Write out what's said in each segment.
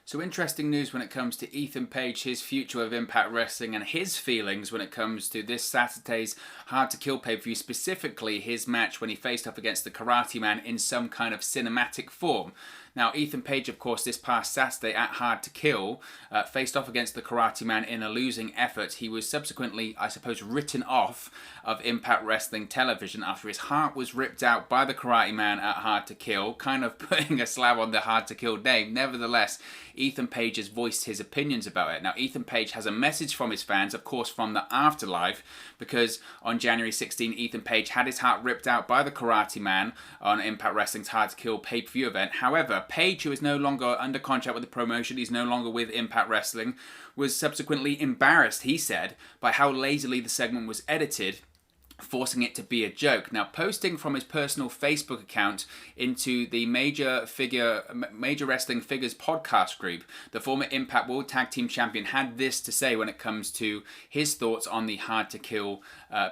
So interesting news when it comes to Ethan Page, his future of Impact Wrestling, and his feelings when it comes to this Saturday's Hard to Kill pay-per-view, specifically his match when he faced off against the Karate Man in some kind of cinematic form. Now, Ethan Page, of course, this past Saturday at Hard to Kill, faced off against the Karate Man in a losing effort. He was subsequently, I suppose, written off of Impact Wrestling television after his heart was ripped out by the Karate Man at Hard to Kill, kind of putting a slab on the Hard to Kill name. Nevertheless, Ethan Page has voiced his opinions about it. Now, Ethan Page has a message from his fans, of course, from the afterlife, because on January 16, Ethan Page had his heart ripped out by the Karate Man on Impact Wrestling's Hard to Kill pay-per-view event. However, Page, who is no longer under contract with the promotion, he's no longer with Impact Wrestling, was subsequently embarrassed, he said, by how lazily the segment was edited, forcing it to be a joke. Now, posting from his personal Facebook account into the Major Wrestling Figures podcast group, the former Impact World Tag Team Champion had this to say when it comes to his thoughts on the Hard to Kill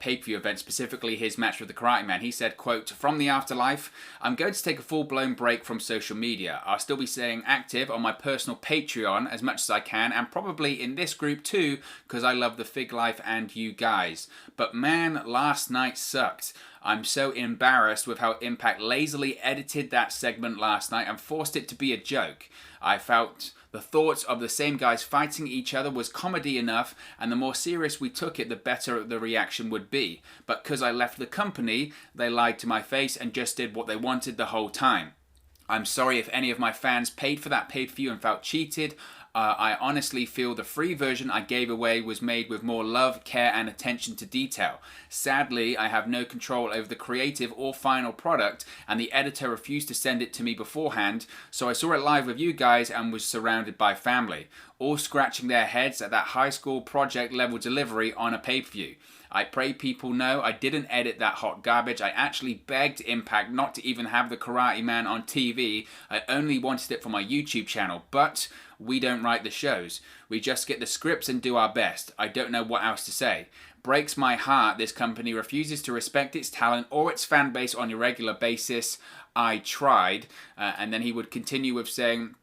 pay-per-view event, specifically his match with the Karate Man. He said, quote, "From the afterlife, I'm going to take a full-blown break from social media. I'll still be staying active on my personal Patreon as much as I can, and probably in this group too, because I love the Fig Life and you guys. But man, last night sucked. I'm so embarrassed with how Impact lazily edited that segment last night and forced it to be a joke. I felt the thoughts of the same guys fighting each other was comedy enough, and the more serious we took it, the better the reaction would be. But because I left the company, they lied to my face and just did what they wanted the whole time. I'm sorry if any of my fans paid for that pay-per-view and felt cheated. I honestly feel the free version I gave away was made with more love, care, and attention to detail. Sadly, I have no control over the creative or final product, and the editor refused to send it to me beforehand, so I saw it live with you guys and was surrounded by family, all scratching their heads at that high school project level delivery on a pay-per-view. I pray people know I didn't edit that hot garbage. I actually begged Impact not to even have the Karate Man on TV. I only wanted it for my YouTube channel, but we don't write the shows. We just get the scripts and do our best. I don't know what else to say. Breaks my heart this company refuses to respect its talent or its fan base on a regular basis. I tried." And then he would continue with saying,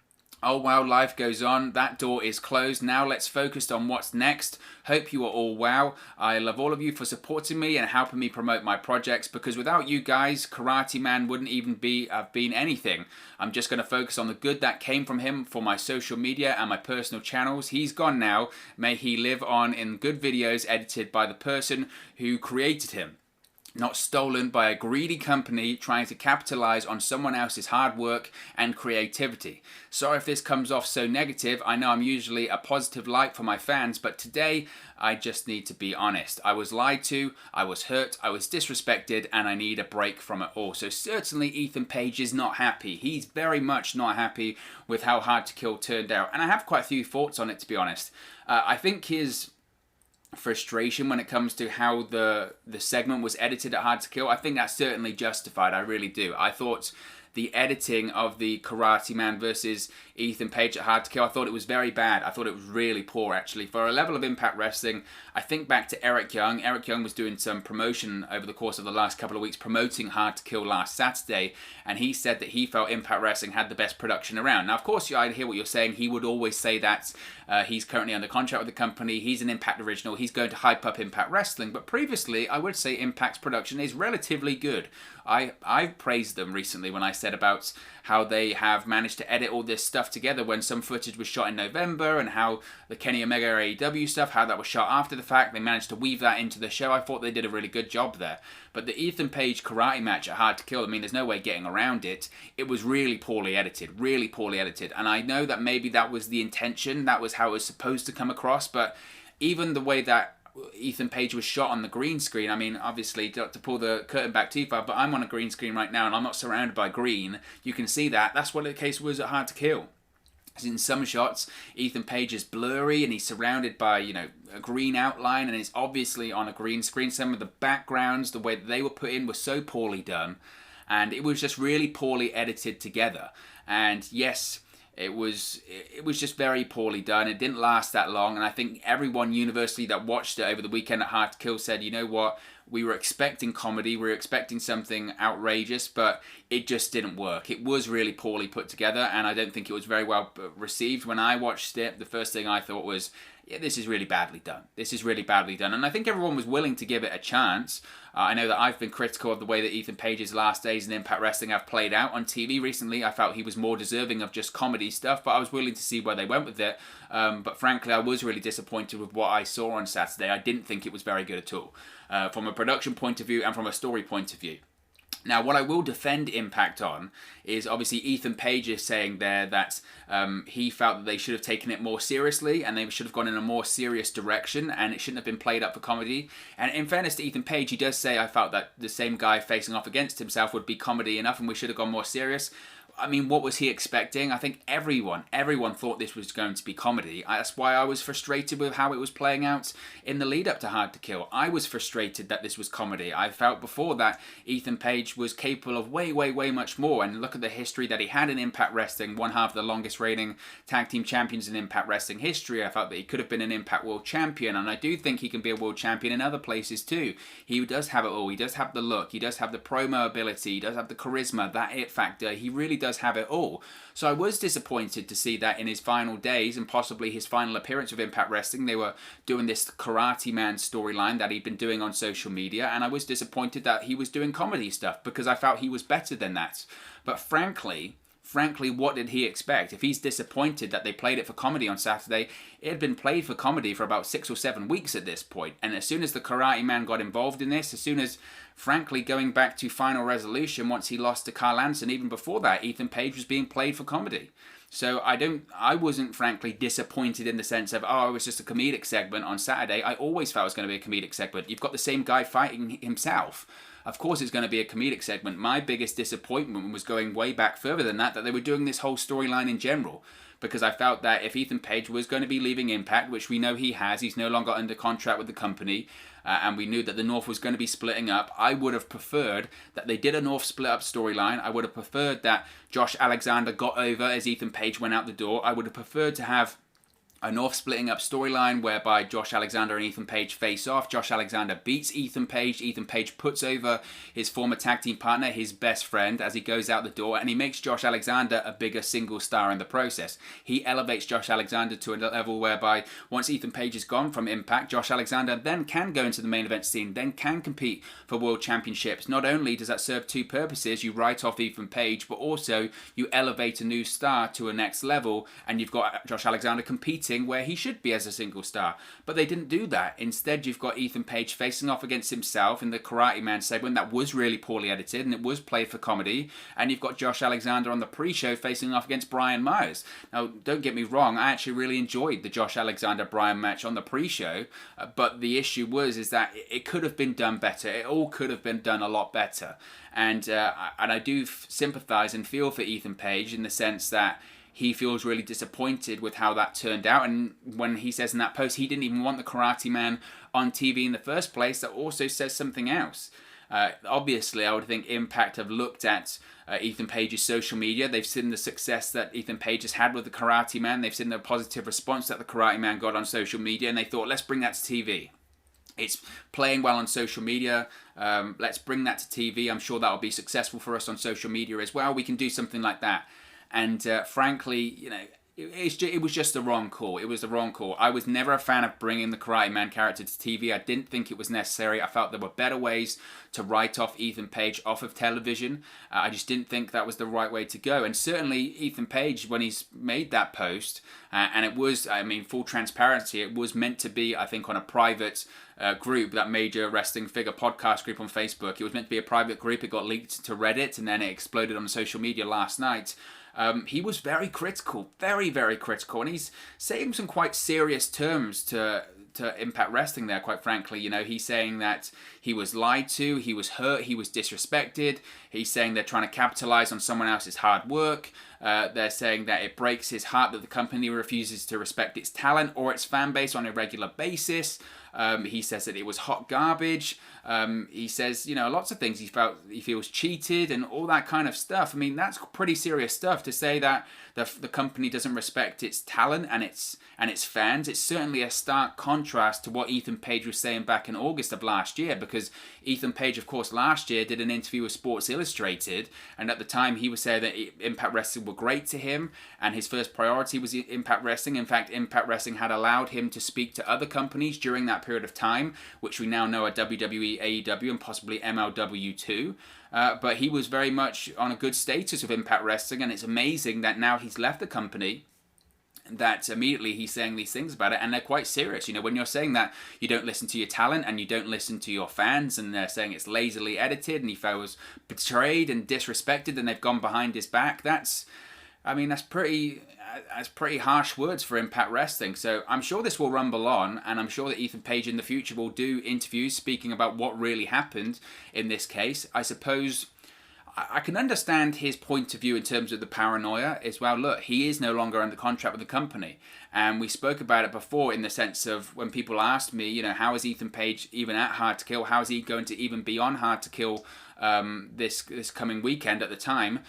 "Oh wow, life goes on. That door is closed. Now let's focus on what's next. Hope you are all well. I love all of you for supporting me and helping me promote my projects, because without you guys, Karate Man wouldn't even have been anything. I'm just going to focus on the good that came from him for my social media and my personal channels. He's gone now. May he live on in good videos edited by the person who created him, not stolen by a greedy company trying to capitalize on someone else's hard work and creativity. Sorry if this comes off so negative. I know I'm usually a positive light for my fans, but today I just need to be honest. I was lied to, I was hurt, I was disrespected, and I need a break from it all." So certainly Ethan Page is not happy. He's very much not happy with how Hard to Kill turned out, and I have quite a few thoughts on it, to be honest. I think his frustration when it comes to how the segment was edited at Hard to Kill, I think that's certainly justified. I really do. I thought the editing of the Karate Man versus Ethan Page at Hard to Kill, I thought it was very bad. I thought it was really poor, actually. For a level of Impact Wrestling, I think back to Eric Young. Eric Young was doing some promotion over the course of the last couple of weeks, promoting Hard to Kill last Saturday, and he said that he felt Impact Wrestling had the best production around. Now, of course, I hear what you're saying. He would always say that. He's currently under contract with the company. He's an Impact original. He's going to hype up Impact Wrestling. But previously, I would say Impact's production is relatively good. I've praised them recently when I said about how they have managed to edit all this stuff together when some footage was shot in November, and how the Kenny Omega AEW stuff, how that was shot after the fact. They managed to weave that into the show. I thought they did a really good job there. But the Ethan Page karate match at Hard to Kill, I mean, there's no way getting around it. It was really poorly edited, really poorly edited. And I know that maybe that was the intention, that was how it was supposed to come across, but even the way that Ethan Page was shot on the green screen, I mean, obviously, to pull the curtain back too far, but I'm on a green screen right now and I'm not surrounded by green. You can see that. That's what the case was at Hard to Kill. In some shots, Ethan Page is blurry and he's surrounded by, a green outline, and it's obviously on a green screen. Some of the backgrounds, the way that they were put in, was so poorly done, and it was just really poorly edited together. And yes, it was just very poorly done. It didn't last that long, and I think everyone universally that watched it over the weekend at Hard to Kill said, you know what, We were expecting comedy, we were expecting something outrageous, but it just didn't work. It was really poorly put together, and I don't think it was very well received. When I watched it, the first thing I thought was, yeah, this is really badly done. This is really badly done. And I think everyone was willing to give it a chance. I know that I've been critical of the way that Ethan Page's last days in Impact Wrestling have played out on TV recently. I felt he was more deserving of just comedy stuff, but I was willing to see where they went with it. But frankly, I was really disappointed with what I saw on Saturday. I didn't think it was very good at all, from a production point of view and from a story point of view. Now, what I will defend Impact on is obviously Ethan Page is saying there that he felt that they should have taken it more seriously and they should have gone in a more serious direction and it shouldn't have been played up for comedy. And in fairness to Ethan Page, he does say, I felt that the same guy facing off against himself would be comedy enough and we should have gone more serious. I mean, what was he expecting? I think everyone thought this was going to be comedy. That's why I was frustrated with how it was playing out in the lead up to Hard to Kill. I was frustrated that this was comedy. I felt before that Ethan Page was capable of way, way, way much more. And look at the history that he had in Impact Wrestling, one half of the longest reigning tag team champions in Impact Wrestling history. I felt that he could have been an Impact World Champion, and I do think he can be a World Champion in other places too. He does have it all. He does have the look. He does have the promo ability. He does have the charisma, that it factor. He really does have it all. So I was disappointed to see that in his final days and possibly his final appearance with Impact Wrestling, they were doing this Karate Man storyline that he'd been doing on social media, and I was disappointed that he was doing comedy stuff because I felt he was better than that. But frankly, what did he expect? If he's disappointed that they played it for comedy on Saturday, it had been played for comedy for about 6 or 7 weeks at this point. And as soon as the Karate Man got involved in this, as soon as, frankly, going back to Final Resolution, once he lost to Carl Anderson, even before that, Ethan Page was being played for comedy. So I wasn't frankly disappointed in the sense of, oh, it was just a comedic segment on Saturday. I always felt it was going to be a comedic segment. You've got the same guy fighting himself. Of course it's going to be a comedic segment. My biggest disappointment was going way back further than that they were doing this whole storyline in general. Because I felt that if Ethan Page was going to be leaving Impact, which we know he has, he's no longer under contract with the company, and we knew that the North was going to be splitting up, I would have preferred that they did a North split up storyline. I would have preferred that Josh Alexander got over as Ethan Page went out the door. I would have preferred to have a North splitting up storyline whereby Josh Alexander and Ethan Page face off. Josh Alexander beats Ethan Page. Ethan Page puts over his former tag team partner, his best friend, as he goes out the door, and he makes Josh Alexander a bigger single star in the process. He elevates Josh Alexander to a level whereby once Ethan Page is gone from Impact, Josh Alexander then can go into the main event scene, then can compete for world championships. Not only does that serve two purposes, you write off Ethan Page, but also you elevate a new star to a next level, and you've got Josh Alexander competing where he should be as a single star. But they didn't do that. Instead, you've got Ethan Page facing off against himself in the Karate Man segment that was really poorly edited and it was played for comedy. And you've got Josh Alexander on the pre-show facing off against Brian Myers. Now, don't get me wrong, I actually really enjoyed the Josh Alexander-Brian match on the pre-show, but the issue is that it could have been done better. It all could have been done a lot better. And I do sympathize and feel for Ethan Page in the sense that he feels really disappointed with how that turned out. And when he says in that post he didn't even want the Karate Man on TV in the first place, that also says something else. Obviously, I would think Impact have looked at Ethan Page's social media. They've seen the success that Ethan Page has had with the Karate Man. They've seen the positive response that the Karate Man got on social media, and they thought, let's bring that to TV. It's playing well on social media. Let's bring that to TV. I'm sure that'll be successful for us on social media as well. We can do something like that. And frankly, you know, it was just the wrong call. It was the wrong call. I was never a fan of bringing the Karate Man character to TV. I didn't think it was necessary. I felt there were better ways to write off Ethan Page off of television. I just didn't think that was the right way to go. And certainly Ethan Page, when he's made that post, and it was, I mean, full transparency, it was meant to be, I think, on a private group, that Major Wrestling Figure podcast group on Facebook. It was meant to be a private group. It got leaked to Reddit, and then it exploded on social media last night. He was very critical, very, very critical, and he's saying some quite serious terms to Impact Wrestling there, quite frankly. You know, he's saying that he was lied to, he was hurt, he was disrespected. He's saying they're trying to capitalize on someone else's hard work. They're saying that it breaks his heart that the company refuses to respect its talent or its fan base on a regular basis. He says that it was hot garbage. He says, lots of things. He feels cheated and all that kind of stuff. I mean, that's pretty serious stuff to say that the company doesn't respect its talent and its fans. It's certainly a stark contrast to what Ethan Page was saying back in August of last year, because Ethan Page, of course, last year did an interview with Sports Illustrated, and at the time he was saying that Impact Wrestling were great to him and his first priority was Impact Wrestling. In fact, Impact Wrestling had allowed him to speak to other companies during that period of time, which we now know are WWE, AEW, and possibly MLW too. But he was very much on a good status with Impact Wrestling, and it's amazing that now he's left the company, that immediately he's saying these things about it, and they're quite serious. When you're saying that you don't listen to your talent and you don't listen to your fans, and they're saying it's lazily edited and he feels betrayed and disrespected and they've gone behind his back, that's pretty harsh words for Impact Wrestling. So I'm sure this will rumble on, and I'm sure that Ethan Page in the future will do interviews speaking about what really happened in this case. I suppose I can understand his point of view in terms of the paranoia as well. Look, he is no longer under contract with the company. And we spoke about it before in the sense of when people asked me, how is Ethan Page even at Hard to Kill? How is he going to even be on Hard to Kill this coming weekend at the time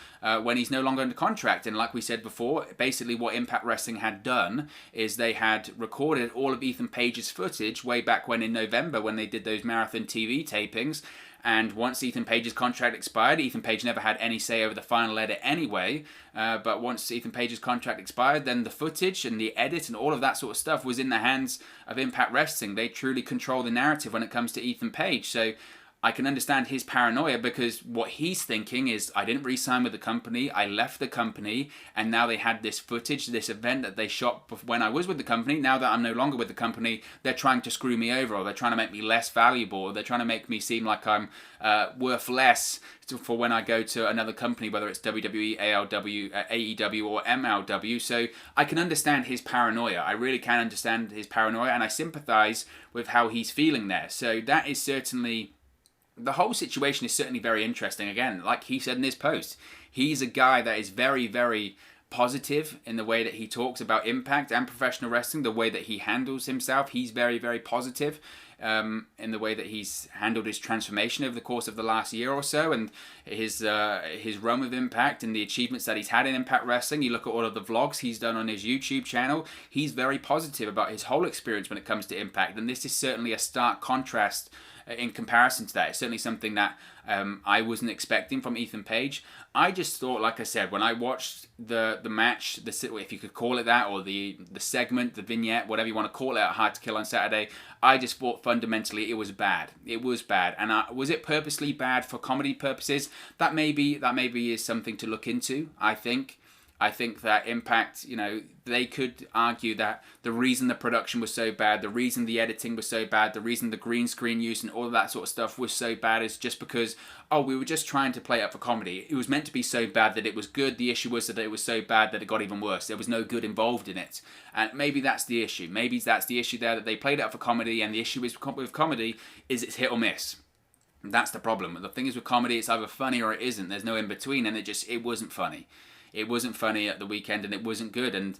when he's no longer under contract? And like we said before, basically what Impact Wrestling had done is they had recorded all of Ethan Page's footage way back when in November when they did those marathon TV tapings. And once Ethan Page's contract expired, Ethan Page never had any say over the final edit anyway. But once Ethan Page's contract expired, then the footage and the edit and all of that sort of stuff was in the hands of Impact Wrestling. They truly control the narrative when it comes to Ethan Page. So I can understand his paranoia, because what he's thinking is, I didn't re-sign with the company, I left the company, and now they had this footage, this event that they shot when I was with the company. Now that I'm no longer with the company, they're trying to screw me over, or they're trying to make me less valuable, or they're trying to make me seem like I'm worth less for when I go to another company, whether it's WWE, AEW, or MLW. So I can understand his paranoia. I really can understand his paranoia, and I sympathize with how he's feeling there. So that is certainly... The whole situation is certainly very interesting. Again, like he said in his post, he's a guy that is very, very positive in the way that he talks about Impact and professional wrestling, the way that he handles himself. He's very, very positive in the way that he's handled his transformation over the course of the last year or so, and his run with Impact and the achievements that he's had in Impact Wrestling. You look at all of the vlogs he's done on his YouTube channel, he's very positive about his whole experience when it comes to Impact, and this is certainly a stark contrast in comparison to that. It's certainly something that I wasn't expecting from Ethan Page. I just thought, like I said, when I watched the match, if you could call it that, or the segment, the vignette, whatever you want to call it, at Hard to Kill on Saturday, I just thought fundamentally it was bad. It was bad. And was it purposely bad for comedy purposes? That maybe is something to look into, I think. I think that Impact, they could argue that the reason the production was so bad, the reason the editing was so bad, the reason the green screen use and all of that sort of stuff was so bad is just because, we were just trying to play it up for comedy. It was meant to be so bad that it was good. The issue was that it was so bad that it got even worse. There was no good involved in it. And maybe that's the issue. Maybe that's the issue there, that they played it up for comedy, and the issue is with comedy is it's hit or miss. That's the problem. The thing is with comedy, it's either funny or it isn't. There's no in between, and it wasn't funny. It wasn't funny at the weekend, and it wasn't good. And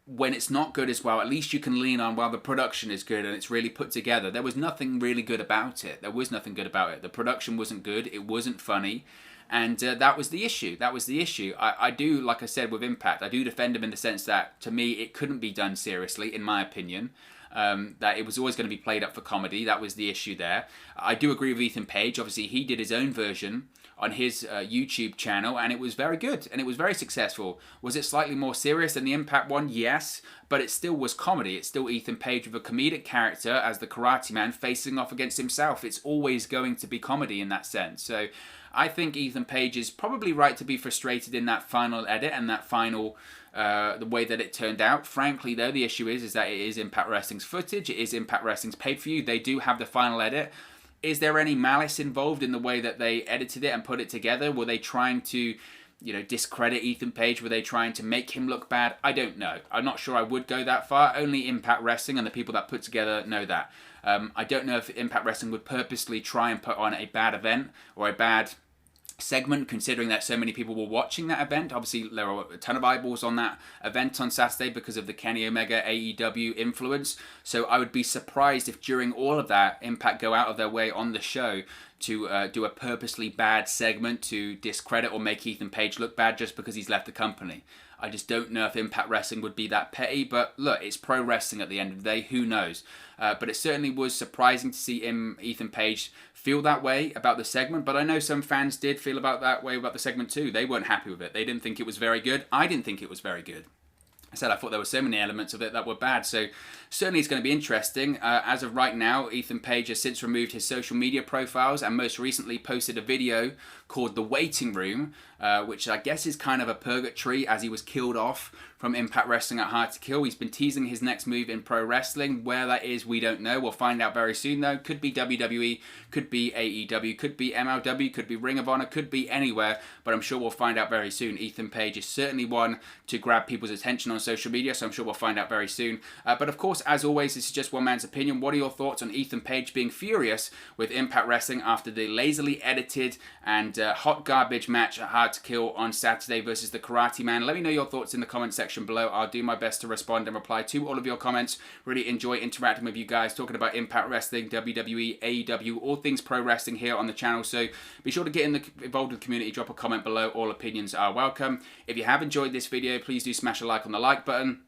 when it's not good as well, at least you can lean on, the production is good and it's really put together. There was nothing really good about it. The production wasn't good. It wasn't funny. And that was the issue. I do, like I said, with Impact, I do defend him in the sense that, to me, it couldn't be done seriously, in my opinion. That it was always going to be played up for comedy. That was the issue there. I do agree with Ethan Page. Obviously, he did his own version on his YouTube channel, and it was very good, and it was very successful. Was it slightly more serious than the Impact one? Yes, but it still was comedy. It's still Ethan Page with a comedic character as the Karate Man facing off against himself. It's always going to be comedy in that sense. So I think Ethan Page is probably right to be frustrated in that final edit and that final the way that it turned out. Frankly, though, the issue is that it is Impact Wrestling's footage. It is Impact Wrestling's pay-per-view. They do have the final edit. Is there any malice involved in the way that they edited it and put it together? Were they trying to, discredit Ethan Page? Were they trying to make him look bad? I don't know. I'm not sure I would go that far. Only Impact Wrestling and the people that put together know that. I don't know if Impact Wrestling would purposely try and put on a bad event or a bad segment, considering that so many people were watching that event. Obviously, there were a ton of eyeballs on that event on Saturday because of the Kenny Omega AEW influence. So I would be surprised if during all of that, Impact go out of their way on the show to do a purposely bad segment to discredit or make Ethan Page look bad just because he's left the company. I just don't know if Impact Wrestling would be that petty, but look, it's pro wrestling at the end of the day, who knows? But it certainly was surprising to see Ethan Page feel that way about the segment, but I know some fans did feel that way about the segment too. They weren't happy with it. They didn't think it was very good. I didn't think it was very good. I said I thought there were so many elements of it that were bad, so certainly it's going to be interesting. As of right now, Ethan Page has since removed his social media profiles and most recently posted a video called The Waiting Room, which I guess is kind of a purgatory as he was killed off from Impact Wrestling at Hard to Kill. He's been teasing his next move in pro wrestling. Where that is, we don't know. We'll find out very soon though. Could be WWE, could be AEW, could be MLW, could be Ring of Honor, could be anywhere, but I'm sure we'll find out very soon. Ethan Page is certainly one to grab people's attention on social media, so I'm sure we'll find out very soon. But of course, as always, this is just one man's opinion. What are your thoughts on Ethan Page being furious with Impact Wrestling after the lazily edited and hot garbage match at Hard to Kill on Saturday versus the Karate Man? Let me know your thoughts in the comment section below. I'll do my best to respond and reply to all of your comments. Really enjoy interacting with you guys, talking about Impact Wrestling, WWE, AEW, all things pro wrestling here on the channel. So be sure to get involved with the community, drop a comment below. All opinions are welcome. If you have enjoyed this video, please do smash a like on the like button.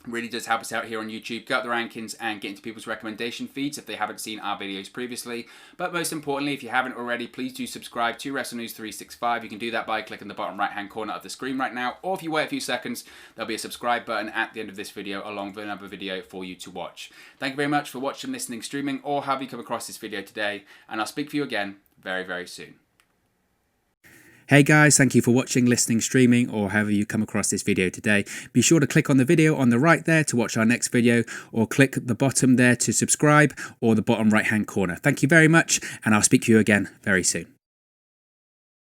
Really does help us out here on YouTube, get up the rankings and get into people's recommendation feeds if they haven't seen our videos previously. But most importantly, if you haven't already, please do subscribe to Wrestle News 365. You can do that by clicking the bottom right hand corner of the screen right now, or if you wait a few seconds, there'll be a subscribe button at the end of this video along with another video for you to watch. Thank you very much for watching, listening, streaming, or have you come across this video today, and I'll speak to you again very, very soon. Hey guys, thank you for watching, listening, streaming, or however you come across this video today. Be sure to click on the video on the right there to watch our next video, or click the bottom there to subscribe, or the bottom right hand corner. Thank you very much, and I'll speak to you again very soon.